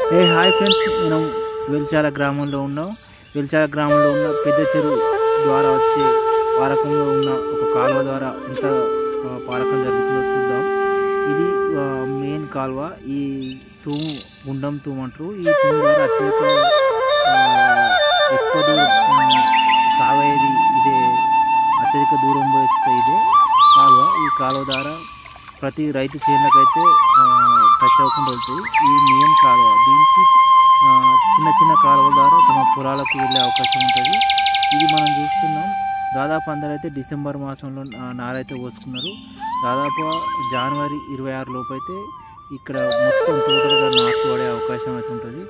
Hi friends, మనం వెల్చాల గ్రామంలో ఉన్నాం. వెల్చాల గ్రామంలో ఉన్న పెద్ద చెరువు ద్వారా వచ్చే పారకంలో ఉన్న ఒక కాలువ ద్వారా ఎంత పారకం జరుగుతుందో చూద్దాం. ఇది మెయిన్ కాలువ. ఈ తూము గుండం తూము అంటారు. ఈ తూము ద్వారా అత్యధిక ఎక్కువ దూరం సాగేది ఇదే, అత్యధిక దూరం పోతే ఇదే కాలువ. ఈ కాలువ ద్వారా ప్రతి రైతు చేనులకైతే టచ్ అవ్వకుండా వెళ్తాయి. ఈ మెయిన్ కాలువ. దీనికి చిన్న చిన్న కాలువల ద్వారా తమ పొలాలకు వెళ్ళే అవకాశం ఉంటుంది. ఇది మనం చూస్తున్నాం. దాదాపు అందరైతే డిసెంబర్ మాసంలో నారైతే పోసుకున్నారు. దాదాపు జనవరి 26 లోపు అయితే ఇక్కడ మొత్తం టోటల్గా నాటు పడే అవకాశం అయితే ఉంటుంది.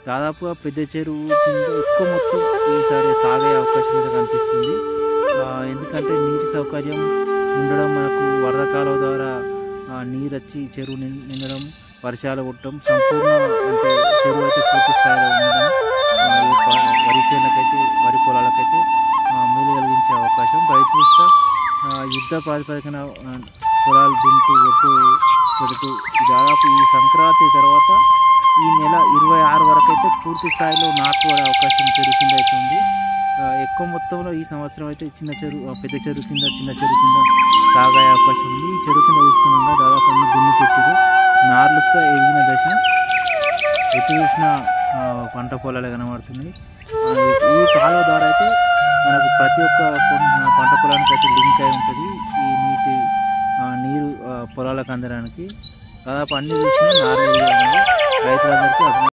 దాదాపుగా పెద్ద చెరువు కింద ఎక్కువ మొత్తం ఈసారి సాగే అవకాశం అయితే కనిపిస్తుంది. ఎందుకంటే నీటి సౌకర్యం ఉండడం, మనకు వరద కాలువ ద్వారా నీరు వచ్చి చెరువు నిండడం, వర్షాలు కొట్టడం, సంపూర్ణ అంటే చెరువు అయితే పూర్తి స్థాయిలో ఉండడం వరి చేనులకైతే, వరి పొలాలకైతే మేలు కలిగించే అవకాశం. రైతు యుద్ధ ప్రాతిపదికన పొలాలు దున్నుతూ పెడుతూ దాదాపు ఈ సంక్రాంతి తర్వాత ఈ నెల 26 వరకు అయితే పూర్తి స్థాయిలో నాటు పడే అవకాశం చెరువు కింద అయితే ఉంది. ఎక్కువ మొత్తంలో ఈ సంవత్సరం అయితే చిన్న చెరువు, పెద్ద చెరువు కింద, చిన్న చెరువు కింద సాగే అవకాశం ఉంది. ఈ చెరువు కింద చూస్తున్నాగా దాదాపు అన్ని దున్ని పెట్టారు. నార్లుస్తో ఎదిగిన దశ, ఎటు చూసిన పంట పొలాలు కనబడుతున్నాయి. ఈ కాలువ ద్వారా అయితే మనకు ప్రతి ఒక్క పంట పొలానికి అయితే లింక్ అయి ఉంటుంది. ఈ నీరు పొలాలకు అందడానికి దాదాపు అన్ని చూసినా నార్లు రైతులందరికీ